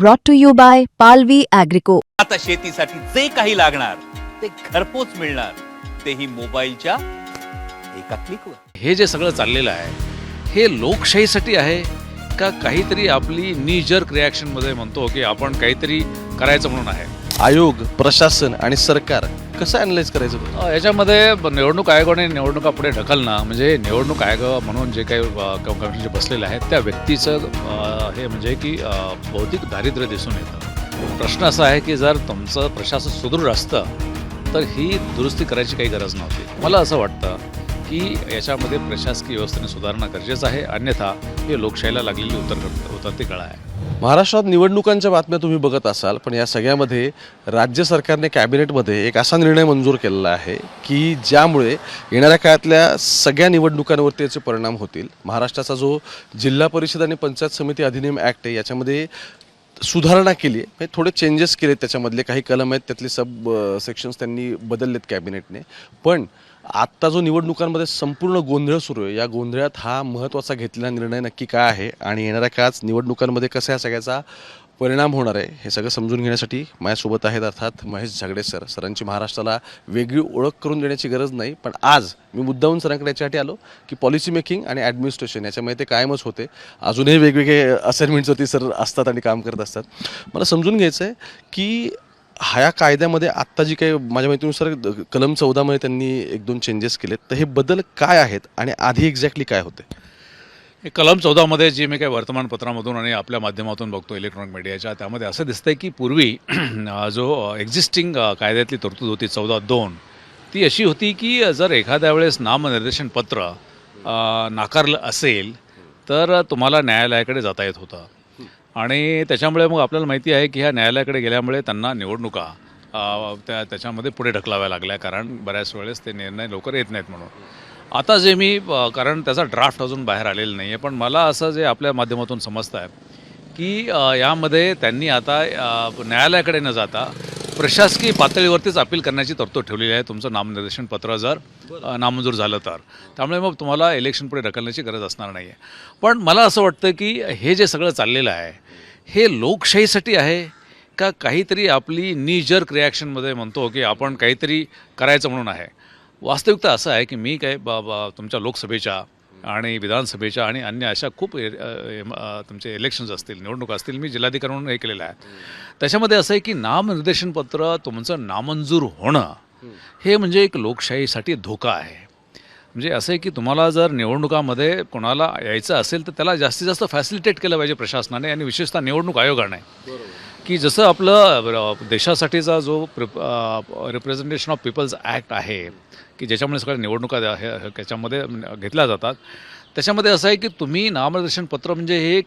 brought to you by Palvi Agrico. आता शेतीसाठी जे काही लागणार ते घरपोच मिळणार, तेही मोबाईलच्या एका क्लिकवर. हे जे सगळं चाललेलं आहे हे लोकशाहीसाठी आहे का काहीतरी आपली नी जर्क रिॲक्शनमध्ये म्हणतो की आपण काहीतरी करायचं म्हणून आहे? आयोग, प्रशासन आणि सरकार कसं अॅनलाइज करायचं? याच्यामध्ये निवडणूक आयोगाने निवडणुका पुढे ढकलणं म्हणजे निवडणूक आयोग म्हणून जे काही कमिशन जे बसलेले आहेत त्या व्यक्तीचं हे म्हणजे की बौद्धिक दारिद्र्य दिसून येतं. प्रश्न असा आहे की जर तुमचं प्रशासन सुदृढ असतं तर ही दुरुस्ती करायची काही गरज नव्हती. मला असं वाटतं की याच्यामध्ये प्रशासकीय व्यवस्थेने सुधारणा गरजेचं आहे, अन्यथा हे लोकशाहीला लागलेली उतरती कळा आहे. महाराष्ट्रात निवडणुकांच्या बातम्या तुम्ही बघत असाल, पण या सगळ्यामध्ये राज्य सरकारने कॅबिनेटमध्ये एक असा निर्णय मंजूर केलेला आहे की ज्यामुळे येणाऱ्या काळातल्या सगळ्या निवडणुकांवर त्याचे परिणाम होतील. महाराष्ट्राचा जो जिल्हा परिषद आणि पंचायत समिती अधिनियम ॲक्ट आहे याच्यामध्ये सुधारणा केली आहे, म्हणजे थोडे चेंजेस केलेत. त्याच्यामधले काही कलम आहेत, त्यातले सब सेक्शन्स त्यांनी बदललेत कॅबिनेटने. पण आत्ता जो निवडणुकांमध्ये संपूर्ण गोंधळ सुरू आहे, या गोंधळात हा महत्त्वाचा घेतलेला निर्णय नक्की काय आहे आणि येणाऱ्या काळात निवडणुकांमध्ये कसा या सगळ्याचा परिणाम होणार आहे हे सगळं समजून घेण्यासाठी माझ्यासोबत आहेत अर्थात महेश झगडे सर. सरांची महाराष्ट्राला वेगळी ओळख करून देण्याची गरज नाही, पण आज मी मुद्दाहून सरांकडे याच्यासाठी आलो की पॉलिसी मेकिंग आणि ॲडमिनिस्ट्रेशन याच्यामध्ये ते कायमच होते. अजूनही वेगवेगळे असाइनमेंट्सवरती सर असतात आणि काम करत असतात. मला समजून घ्यायचं आहे की ह्या कायद्यामध्ये आत्ता जी काही माझ्या माहितीनुसार कलम 14 त्यांनी 1-2 चेंजेस केलेत, तर हे बदल काय आहेत आणि आधी एक्झॅक्टली काय होते? हे कलम 14 जे मी काही वर्तमानपत्रामधून आणि आपल्या माध्यमातून बघतो इलेक्ट्रॉनिक मीडियाच्या, त्यामध्ये असं दिसतंय की पूर्वी जो एक्झिस्टिंग कायद्यातली तरतूद होती 14(2) ती अशी होती की जर एखाद्या वेळेस नामनिर्देशन पत्र नाकारलं असेल तर तुम्हाला न्यायालयाकडे जाता येत होतं. आणि त्याच्यामुळे मग आपल्याला माहिती आहे की ह्या न्यायालयाकडे गेल्यामुळे त्यांना निवडणुका त्याच्यामध्ये पुढे ढकलाव्या लागल्या, कारण बऱ्याच वेळेस ते निर्णय लवकर येत नाहीत म्हणून. आता जे मी कारण त्याचा ड्राफ्ट अजून बाहेर आलेला नाही आहे, पण मला असं जे आपल्या माध्यमातून समजतं आहे की यामध्ये त्यांनी आता न्यायालयाकडे न जाता प्रशासकीय पातळीवरतीच अपील करण्याची तरतूद ठेवलेली आहे तुमचं नामनिर्देशन पत्र जर नामंजूर झालं तर. त्यामुळे मग तुम्हाला इलेक्शन पुढे ढकलण्याची गरज असणार नाही आहे. पण मला असं वाटतं की हे जे सगळं चाललेलं आहे हे लोकशाहीसाठी आहे का काहीतरी आपली नी जर्क रिॲक्शनमध्ये म्हणतो की आपण काहीतरी करायचं म्हणून आहे? वास्तविकता असं आहे की मी काय तुमच्या लोकसभेच्या आणि विधानसभेच्या आणि अन्य अशा खूप तुमचे इलेक्शन्स असतील, निवडणुका असतील, मी जिल्हाधिकारी म्हणून हे केलेलं आहे. त्याच्यामध्ये असं आहे की नामनिर्देशनपत्र तुमचं नामंजूर होणं हे म्हणजे एक लोकशाहीसाठी धोका आहे. म्हणजे असं आहे की तुम्हाला जर निवडणुकामध्ये कोणाला यायचं असेल तर त्याला जास्तीत जास्त फॅसिलिटेट केलं पाहिजे प्रशासनाने आणि विशेषतः निवडणूक आयोगाने. की जसं आपलं देशासाठीचा जो रिप्रेझेंटेशन ऑफ पीपल्स ॲक्ट आहे की ज्याच्यामुळे सगळ्या निवडणुका त्याच्यामध्ये घेतल्या जातात, त्याच्यामध्ये असं आहे की तुम्ही नामनिर्देशन पत्र म्हणजे हे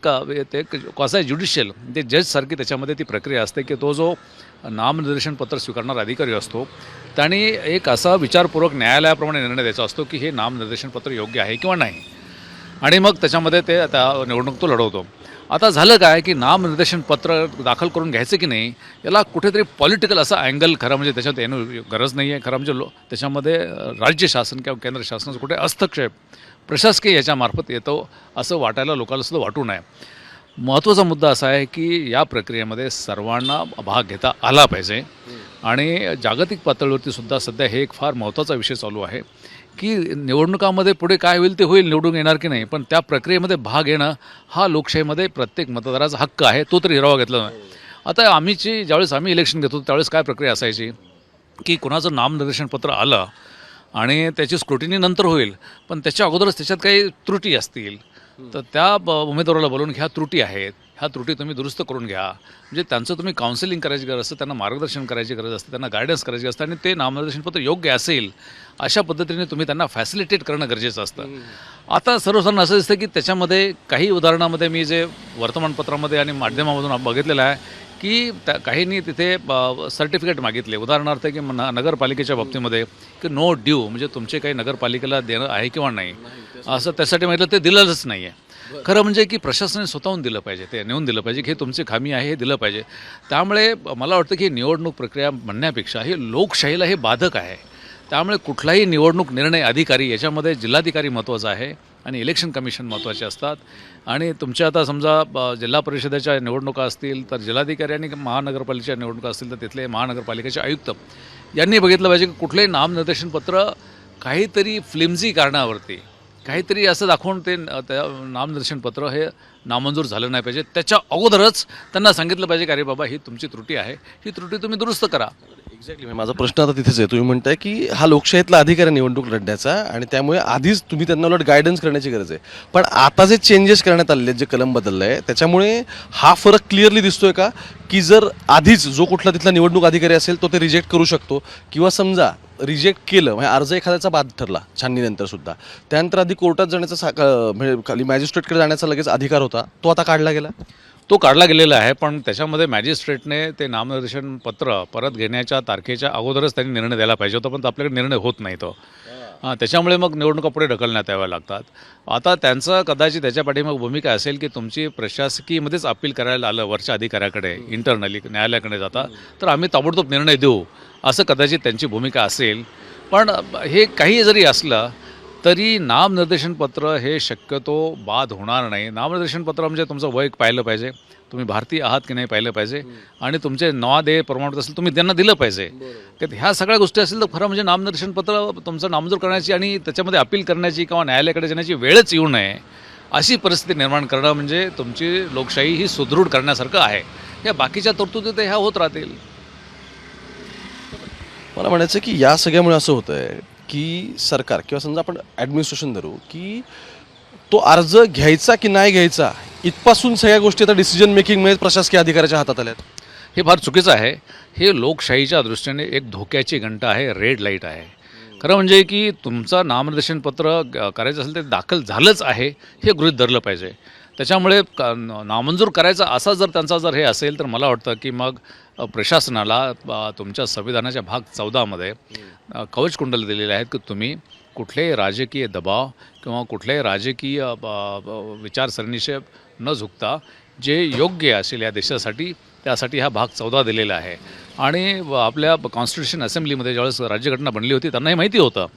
ते कसं आहे ज्युडिशियल म्हणजे जजसारखी त्याच्यामध्ये ती प्रक्रिया असते की तो जो नामनिर्देशन पत्र स्वीकारणारा अधिकारी असतो त्याने एक असा विचारपूर्वक न्यायालयाप्रमाणे निर्णय द्यायचा असतो की हे नामनिर्देशन पत्र योग्य आहे किंवा नाही, आणि मग त्याच्यामध्ये ते आता निवडणूक तो लढवतो. आता झालं काय की नामनिर्देशन पत्र दाखल करून घ्यायचं की नाही याला कुठेतरी पॉलिटिकल असा अँगल खरं म्हणजे त्याच्यात येणं गरज नाही आहे. खरं म्हणजे त्याच्यामध्ये राज्य शासन किंवा केंद्र शासनाचं कुठे हस्तक्षेप प्रशासकीय याच्यामार्फत येतो असं वाटायला लोकांना सुद्धा वाटू नये. महत्त्वाचा मुद्दा असा आहे की या प्रक्रियेमध्ये सर्वांना भाग घेता आला पाहिजे आणि जागतिक पातळीवरती सुद्धा सध्या हे एक फार महत्त्वाचा विषय चालू आहे की निवडणुकामध्ये पुढे काय होईल ते होईल, निवडून येणार की नाही, पण त्या प्रक्रियेमध्ये भाग घेणं हा लोकशाहीमध्ये प्रत्येक मतदाराचा हक्क आहे, तो तरी हिरावा घेतला नाही. आता ज्यावेळेस आम्ही इलेक्शन घेत होतो त्यावेळेस काय प्रक्रिया असायची की कुणाचं नामनिर्देशन पत्र आलं आणि त्याची स्क्रुटिनी नंतर होईल, पण त्याच्या अगोदरच त्याच्यात काही त्रुटी असतील तर त्या उमेदवाराला बोलून ह्या त्रुटी आहेत, ह्या त्रुटी तुम्ही दुरुस्त करून घ्या. म्हणजे त्यांचं तुम्ही काउन्सिलिंग करायची गरज असते, त्यांना मार्गदर्शन करायची गरज असते, त्यांना गायडन्स करायची असते आणि ते नामनिर्देशनपत्र योग्य असेल अशा पद्धतीने तुम्ही त्यांना फॅसिलिटेट करणं गरजेचं असतं. आता सर्वसाधारण असं दिसतं की त्याच्यामध्ये काही उदाहरणामध्ये मी जे वर्तमानपत्रामध्ये आणि माध्यमामधून बघितलेलं आहे की काहींनी तिथे सर्टिफिकेट मागितले. उदाहरणार्थ की नगरपालिकेच्या बाबतीमध्ये की नो ड्यू म्हणजे तुमचे काही नगरपालिकेला देणं आहे किंवा नाही असं त्यासाठी मागितलं, ते दिलंच नाही आहे. खरं म्हणजे की प्रशासनाने स्वतःहून दिलं पाहिजे, ते नेऊन दिलं पाहिजे की हे तुमची खामी आहे हे दिलं पाहिजे. त्यामुळे मला वाटतं की निवडणूक प्रक्रिया म्हणण्यापेक्षा हे लोकशाहीला हे बाधक आहे. त्यामुळे कुठलाही निवडणूक निर्णय अधिकारी याच्यामध्ये जिल्हाधिकारी महत्त्वाचा आहे आणि इलेक्शन कमिशन महत्त्वाचे असतात. आणि तुमच्या आता समजा जिल्हा परिषदेच्या निवडणुका असतील तर जिल्हाधिकारी आणि महानगरपालिकेच्या निवडणुका असतील तर तिथले महानगरपालिकेचे आयुक्त यांनी बघितलं पाहिजे की कुठलंही नामनिर्देशनपत्र काहीतरी फ्लिमझी कारणावरती काहीतरी असं दाखवून ते त्या नामनिर्देशनपत्र हे नामंजूर झालं नाही पाहिजे. त्याच्या अगोदरच त्यांना सांगितलं पाहिजे की अरे बाबा ही तुमची त्रुटी आहे, ही त्रुटी तुम्ही दुरुस्त करा. एक्झॅक्टली. माझा प्रश्न आता तिथेच आहे. तुम्ही म्हणताय की हा लोकशाहीतला अधिकार आहे निवडणूक लढण्याचा आणि त्यामुळे आधीच तुम्ही त्यांना उलट गायडन्स करण्याची गरज आहे. पण आता जे चेंजेस करण्यात आलेले आहेत, जे कलम बदललं आहे त्याच्यामुळे हा फरक क्लिअरली दिसतोय का की जर आधीच जो कुठला तिथला निवडणूक अधिकारी असेल तो ते रिजेक्ट करू शकतो किंवा समजा रिजेक्ट केलं म्हणजे अर्ज एखाद्याचा बाद ठरला छाननीनंतर सुद्धा त्यानंतर आधी कोर्टात जाण्याचा म्हणजे खाली मॅजिस्ट्रेटकडे जाण्याचा लगेच अधिकार होता तो आता काढला गेला. तो काढला गेलेला आहे पण त्याच्यामध्ये मॅजिस्ट्रेटने ते नामनिर्देशन पत्र परत घेण्याच्या तारखेच्या अगोदरच त्यांनी निर्णय द्यायला पाहिजे होता, पण आपल्याकडे निर्णय होत नाही तो. त्याच्यामुळे मग निवडणुका पुढे ढकलण्यात याव्या लागतात. आता त्यांचं कदाचित त्याच्या पाठीमागे भूमिका असेल की तुमची प्रशासकीयमध्येच अपील करायला आलं वरच्या अधिकाऱ्याकडे इंटरनली न्यायालयाकडे जाता तर आम्ही ताबडतोब निर्णय देऊ असं कदाचित त्यांची भूमिका असेल. पण हे काही जरी असलं तरी नामनिर्देशनपत्र हे शक्यतो बाद होणार नाही. नामनिर्देशनपत्र म्हणजे तुमचं वय पाहिलं पाहिजे, तुम्ही भारतीय आहात की नाही पाहिलं पाहिजे आणि तुमचे नवादेय प्रमाणपत्र असेल तुम्ही त्यांना दिलं पाहिजे. तर ह्या सगळ्या गोष्टी असतील तर खरं म्हणजे नामनिर्देशनपत्र तुमचं नामंजूर करण्याची आणि त्याच्यामध्ये अपील करण्याची किंवा न्यायालयाकडे जाण्याची वेळच येऊ नये अशी परिस्थिती निर्माण करणं म्हणजे तुमची लोकशाही ही सुदृढ करण्यासारखं आहे. या बाकीच्या तरतुदी तर ह्या होत राहतील. मला म्हणायचं की या सगळ्यामुळे असं होतं आहे की सरकार किंवा समजा आपण ॲडमिनिस्ट्रेशन धरू की तो अर्ज घ्यायचा की नाही घ्यायचा इथपासून सगळ्या गोष्टी आता डिसिजन मेकिंगमध्ये प्रशासकीय अधिकाऱ्याच्या हातात आल्यात. हे फार चुकीचं आहे. हे लोकशाहीच्या दृष्टीने एक धोक्याची घंटा आहे, रेड लाईट आहे. खरं म्हणजे की तुमचं नामनिर्देशनपत्र करायचं असेल ते दाखल झालंच आहे हे गृहीत धरलं पाहिजे. त्याच्यामुळे नामंजूर करायचा असा जर त्यांचा जर हे असेल तर मला वाटतं की मग प्रशासनाला तुमच्या संविधानाच्या भाग 14मध्ये कवचकुंडल दिलेले आहेत की तुम्ही कुठलेही राजकीय दबाव किंवा कुठल्याही राजकीय विचारसरणीशी न झुकता जे योग्य असेल या देशासाठी त्यासाठी हा भाग 14 दिलेला आहे. आणि आपल्या कॉन्स्टिट्यूशन असेंब्लीमध्ये ज्यावेळेस राज्यघटना बनली होती त्यांना हे माहिती होतं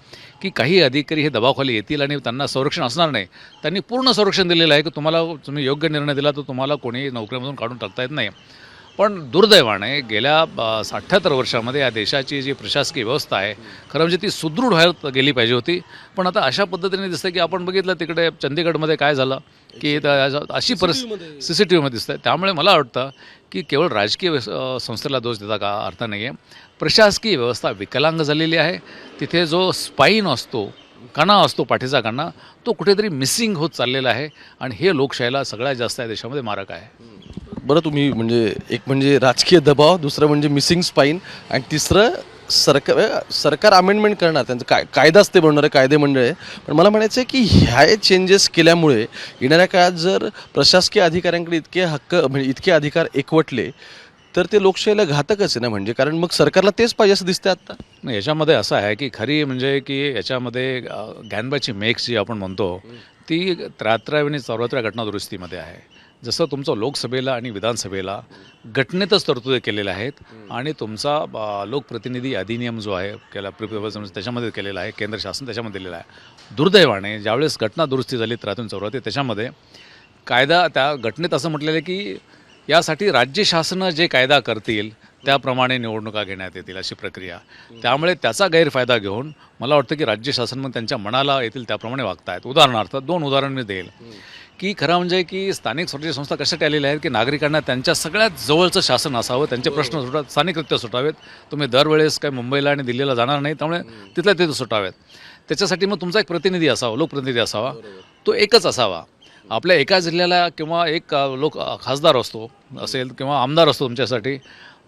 की काही अधिकारी हे दबावाखाली येतील आणि त्यांना संरक्षण असणार नाही. त्यांनी पूर्ण संरक्षण दिलेलं आहे की तुम्ही योग्य निर्णय दिला तर तुम्हाला कोणी नोकरीमधून काढून टाकता येत नाही. पण दुर्दैवाने गेल्या 78 वर्षामध्ये या देशाची जी प्रशासकीय व्यवस्था आहे खरं म्हणजे ती सुदृढ व्हायला गेली पाहिजे होती. पण आता अशा पद्धतीने दिसतं की आपण बघितलं तिकडे चंदीगडमध्ये काय झालं की अशी परिस्थिती CCTVमध्ये दिसतं आहे. त्यामुळे मला वाटतं की केवळ राजकीय संस्थेला दोष देता का अर्थ नाही आहे. प्रशासकीय व्यवस्था विकलांग झालेली आहे. तिथे जो स्पाईन असतो कणा असतो पाठीचा कणा तो कुठेतरी मिसिंग होत चाललेला आहे आणि हे लोकशाहीला सगळ्यात जास्त या देशामध्ये मारक आहे. बरं तुम्ही म्हणजे एक म्हणजे राजकीय दबाव, दुसरं म्हणजे मिसिंग स्पाईन आणि तिसरं सरकार अमेंडमेंट करणार त्यांचं कायदाच ते बनणारे कायदे मंडळ आहे. पण मला म्हणायचं आहे की ह्या चेंजेस केल्यामुळे येणाऱ्या काळात जर प्रशासकीय अधिकाऱ्यांकडे इतके हक्क म्हणजे इतके अधिकार एकवटले तर ते लोकशाहीला घातकच आहे ना. म्हणजे कारण मग सरकारला तेच पाहिजे असं दिसतं आता. नाही याच्यामध्ये असं आहे की खरी म्हणजे की याच्यामध्ये गॅनबाची मेक्स जी आपण म्हणतो ती 73व्या आणि 74व्या घटनादुरुस्तीमध्ये आहे. जसं तुमचं लोकसभेला आणि विधानसभेला घटनेतच तरतुदी केलेल्या आहेत आणि तुमचा लोकप्रतिनिधी अधिनियम जो आहे त्याच्यामध्ये केलेला आहे, केंद्र शासन त्याच्यामध्ये दिलेलं आहे. दुर्दैवाने ज्यावेळेस घटनादुरुस्ती झाली 73-74 त्याच्यामध्ये कायदा त्या घटनेत असं म्हटलेलं आहे की यासाठी राज्य शासनं जे कायदा करतील त्याप्रमाणे निवडणुका घेण्यात येतील अशी प्रक्रिया. त्यामुळे त्याचा गैरफायदा घेऊन मला वाटतं की राज्य शासन मग त्यांच्या मनाला येतील त्याप्रमाणे वागतायत. उदाहरणार्थ 2 उदाहरण मी देईल की खरं म्हणजे की स्थानिक स्वराज्य संस्था कशासाठी आलेल्या आहेत की नागरिकांना त्यांच्या सगळ्यात जवळचं शासन असावं, त्यांचे प्रश्न स्थानिकरित्या सुटावेत. तुम्ही दरवेळेस काही मुंबईला आणि दिल्लीला जाणार नाही त्यामुळे तिथल्या तिथे सुटावेत. त्याच्यासाठी मग तुमचा एक प्रतिनिधी असावा, लोकप्रतिनिधी असावा, तो एकच असावा. आपल्या एका जिल्ह्याला किंवा एक खासदार असतो असेल किंवा आमदार असतो तुमच्यासाठी,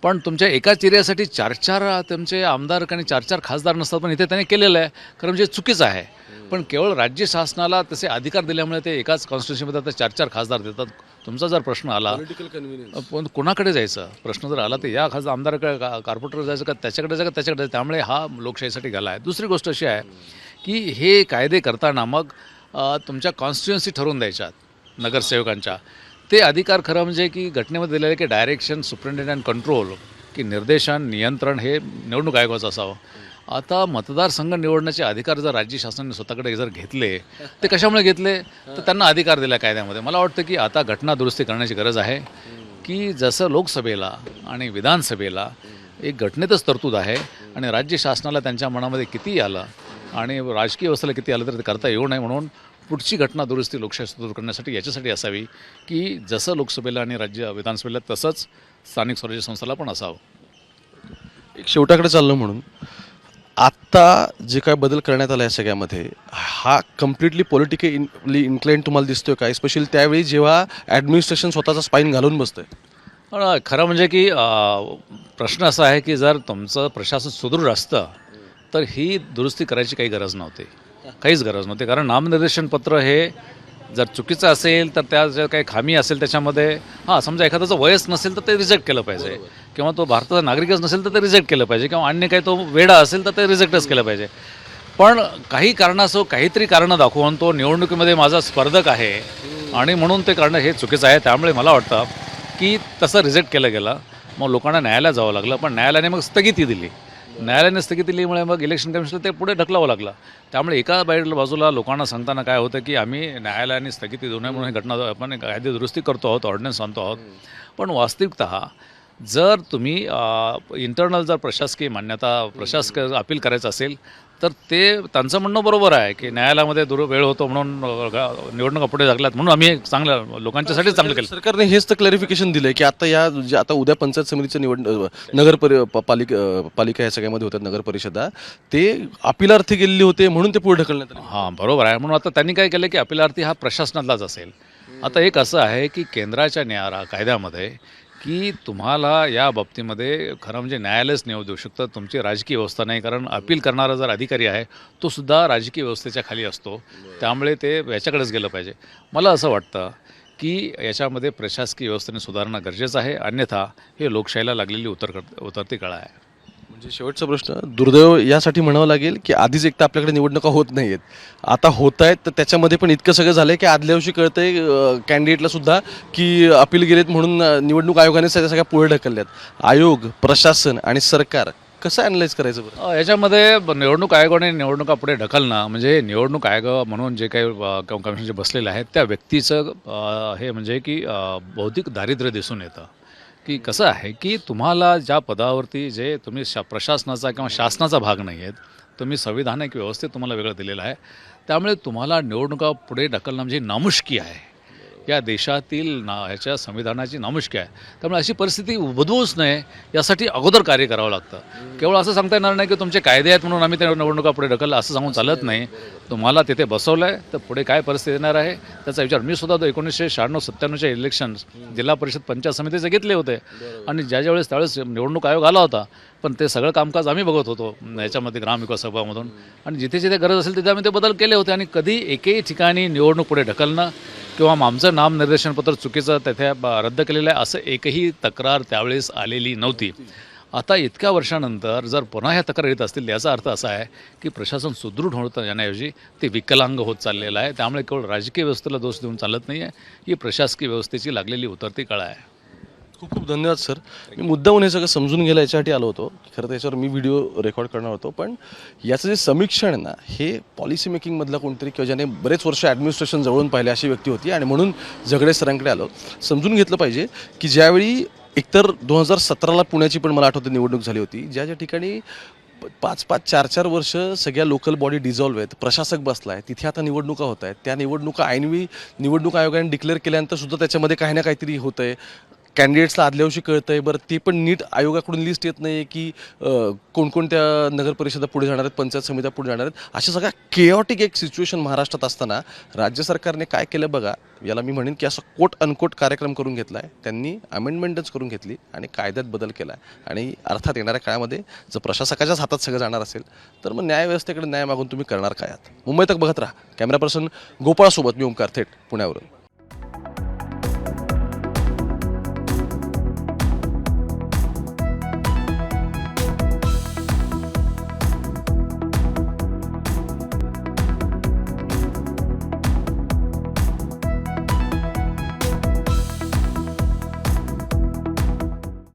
पण तुमच्या एकाच एरियासाठी 4-4 तुमचे आमदार आणि 4-4 खासदार नसतात. पण इथे त्याने केलेलं आहे खरं म्हणजे चुकीचं आहे. पण केवळ राज्य शासनाला तसे अधिकार दिल्यामुळे ते एकाच कॉन्स्टिट्युशनमध्ये आता 4-4 खासदार देतात. तुमचा जर प्रश्न आला पण कोणाकडे जायचं प्रश्न जर आला तर या खासदार आमदाराकडे कॉर्पोरेटर जायचं का त्याच्याकडे जायचं का त्याच्याकडे जायचं. त्यामुळे हा लोकशाहीसाठी गेला आहे. दुसरी गोष्ट अशी आहे की हे कायदे करताना मग तुमच्या कॉन्स्टिट्युएन्सी ठरवून द्यायच्यात नगरसेवकांच्या. ते अधिकार खरं म्हणजे की घटनेमध्ये दिलेलं आहे की डायरेक्शन, सुपरिटेंडेंट अँड कंट्रोल की निर्देशन, नियंत्रण हे निवडणूक आयोगाचं असावं. आता मतदारसंघ निवडण्याचे अधिकार जर राज्य शासनाने स्वतःकडे जर घेतले ते कशामुळे घेतले तर त्यांना अधिकार दिला कायद्यामध्ये. मला वाटतं की आता घटना दुरुस्ती करण्याची गरज आहे की जसं लोकसभेला आणि विधानसभेला एक घटनेतच तरतूद आहे आणि राज्य शासनाला त्यांच्या मनामध्ये किती आलं आणि राजकीय व्यवस्थेला किती आलं तर ते करता येऊ नये. म्हणून पुढची घटना दुरुस्ती लोकशाही सुधार करण्यासाठी याच्यासाठी असावी की जसं लोकसभेला आणि राज्य विधानसभेला तसंच स्थानिक स्वराज्य संस्थाला पण असावं. एक शेवटाकडे चाललं म्हणून आत्ता जे काय बदल करण्यात आला या सगळ्यामध्ये हा कम्प्लिटली पॉलिटिकली इन्क्लाइन तुम्हाला दिसतोय का, स्पेशली त्यावेळी जेव्हा ॲडमिनिस्ट्रेशन स्वतःचा स्पाईन घालून बसतंय? खरं म्हणजे की प्रश्न असा आहे की जर तुमचं प्रशासन सुदृढ असतं तर ही दुरुस्ती करायची काही गरज नव्हती, काहीच गरज नव्हती. कारण नामनिर्देशन पत्र हे जर चुकीचं असेल तर त्या जर काही खामी असेल त्याच्यामध्ये समजा एखाद्याचं वयच नसेल तर ते रिजेक्ट केलं पाहिजे किंवा तो भारताचा नागरिकच नसेल तर ते रिजेक्ट केलं पाहिजे किंवा अन्य काही तो वेडा असेल तर ते रिजेक्टच केलं पाहिजे. पण काही कारणासह काहीतरी कारणं दाखवून तो निवडणुकीमध्ये माझा स्पर्धक आहे आणि म्हणून ते करणं हे चुकीचं आहे. त्यामुळे मला वाटतं की तसं रिजेक्ट केलं गेलं. मग लोकांना न्यायालयात जावं लागलं, पण न्यायालयाने मग स्थगिती दिली. न्यायालयाने स्थगिती दिल्यामुळे मग इलेक्शन कमिशनला ते पुढे ढकलावं लागलं. त्यामुळे एका बाजूला लोकांना सांगताना काय होतं की आम्ही न्यायालयाने स्थगिती देऊ नये म्हणून ही घटना आपण कायदे दुरुस्ती करतो आहोत, ऑर्डिनन्स आणतो आहोत. पण वास्तविकतः जर तुम्ही इंटरनल जर प्रशासकीय मान्यता प्रशासकीय अपील करायचं असेल तर ते त्यांचं म्हणणं बरोबर आहे की न्यायालयामध्ये वेळ होतो म्हणून निवडणुका पुढे लागल्यात म्हणून आम्ही चांगलं लोकांच्यासाठी चांगलं केलं. सरकारने हेच तर क्लॅरिफिकेशन दिलंय की आता उद्या पंचायत समितीचं पालिका या सगळ्यामध्ये होत्या नगर परिषदा, ते अपिलार्थी गेलेले होते म्हणून ते पुढे ढकलण्यात आले. बरोबर आहे. म्हणून आता त्यांनी काय केलं की अपिलार्थी हा प्रशासनातलाच असेल. आता एक असं आहे की केंद्राच्या कायद्यामध्ये की तुम्हाला या बाबतीमध्ये खरं म्हणजे न्यायालयच निवड देऊ शकतं, तुमची राजकीय व्यवस्था नाही. कारण अपील करणारा जर अधिकारी आहे तो सुद्धा राजकीय व्यवस्थेच्या खाली असतो. त्यामुळे ते याच्याकडेच गेलं पाहिजे. मला असं वाटतं की याच्यामध्ये प्रशासकीय व्यवस्थेने सुधारणा गरजेचं आहे, अन्यथा हे लोकशाहीला लागलेली उतरती कळा आहे. म्हणजे शेवटचा प्रश्न, दुर्दैव यासाठी म्हणावं लागेल की आधीच एक तर आपल्याकडे निवडणुका होत नाही आहेत, आता होत आहेत, तर त्याच्यामध्ये पण इतकं सगळं झालं की आदल्या दिवशी कळतंय कॅन्डिडेटला सुद्धा की अपील गेलेत म्हणून निवडणूक आयोगाने सगळ्या पुढे ढकलल्यात. आयोग, प्रशासन आणि सरकार कसं ॲनलाईज करायचं बरं? याच्यामध्ये निवडणूक आयोगाने निवडणुका पुढे ढकलणं म्हणजे निवडणूक आयोग म्हणून जे काही कमिशन जे बसलेलं आहे त्या व्यक्तीचं हे म्हणजे की बौद्धिक दारिद्र्य दिसून येतं. की कसं आहे की तुम्हाला ज्या पदावरती जे तुम्ही प्रशासनाचा किंवा शासनाचा भाग नाही आहेत, तुम्ही संविधानिक व्यवस्थेत तुम्हाला वेगळं दिलेलं आहे. त्यामुळे तुम्हाला निवडणुका पुढे ढकलणं म्हणजे नामुष्की आहे. या देशातील ह्याच्या संविधानाची नामुष्की आहे. त्यामुळे अशी परिस्थिती उद्भवूच नये यासाठी अगोदर कार्य करावं लागतं. केवळ असं सांगता येणार नाही की तुमचे कायदे आहेत म्हणून आम्ही त्या निवडणुका पुढे ढकललं असं सांगून चालत नाही. तुम्हाला तिथे बसवलं आहे तर पुढे काय परिस्थिती येणार आहे त्याचा विचार मी सुद्धा 1996-97च्या इलेक्शन जिल्हा परिषद पंचायत समितीचे घेतले होते आणि त्यावेळेस निवडणूक आयोग आला होता, पण ते सगळं कामकाज आम्ही बघत होतो याच्यामध्ये ग्रामविकास सभामधून आणि जिथे जिथे गरज असेल तिथे आम्ही ते बदल केले होते. आणि कधी एकही ठिकाणी निवडणूक पुढे ढकलणं किंवा आमचं नामनिर्देशनपत्र चुकीचं तिथे रद्द केलेलं आहे असं एकही तक्रार त्यावेळेस आलेली नव्हती. आता इतक्या वर्षानंतर जर पुन्हा ह्या तक्रार येत असतील याचा अर्थ असा आहे की प्रशासन सुदृढ होतं जाण्याऐवजी ते विकलांग होत चाललेलं आहे. त्यामुळे केवळ राजकीय व्यवस्थेला दोष देऊन चालत नाही आहे, ही प्रशासकीय व्यवस्थेची लागलेली उतरती कळा आहे. खूप खूप धन्यवाद सर. मी मुद्दाहून हे सगळं समजून घ्यायला याच्यासाठी आलो होतो. खरं तर याच्यावर मी व्हिडिओ रेकॉर्ड करणार होतो, पण याचं जे समीक्षण आहे ना हे पॉलिसी मेकिंगमधला कोणतरी किंवा ज्याने बरेच वर्ष ॲडमिनिस्ट्रेशन जवळून पाहिले अशी व्यक्ती होती आणि म्हणून झगडे सरांकडे आलो. समजून घेतलं पाहिजे की ज्यावेळी एकतर 2017ला पुण्याची पण मला आठवते निवडणूक झाली होती, ज्या ठिकाणी 5-5, 4-4 वर्ष सगळ्या लोकल बॉडी डिझॉल्व्ह आहेत, प्रशासक बसला आहे, तिथे आता निवडणुका होत आहेत. त्या निवडणुका ऐनवेळी निवडणूक आयोगाने डिक्लेअर केल्यानंतर सुद्धा त्याच्यामध्ये काही ना काहीतरी होतं आहे. कॅन्डिडेट्सला आदल्या दिवशी कळतं आहे, बरं ते पण नीट आयोगाकडून लिस्ट येत नाही की कोणकोणत्या नगर परिषदा पुढे जाणार आहेत, पंचायत समित्या पुढे जाणार आहेत. अशा सगळ्या केओटिक एक सिच्युएशन महाराष्ट्रात असताना राज्य सरकारने काय केलं बघा, याला मी म्हणेन की असं कोट अनकोट कार्यक्रम करून घेतला आहे. त्यांनी अमेंडमेंटच करून घेतली आणि कायद्यात बदल केला आहे. आणि अर्थात येणाऱ्या काळामध्ये जर प्रशासकाच्याच हातात सगळं जाणार असेल तर मग न्यायव्यवस्थेकडे न्याय मागून तुम्ही करणार काय आहात. मुंबई तक बघत राहा. कॅमेरा पर्सन गोपाळसोबत मी ओंकार थेट पुण्यावरून.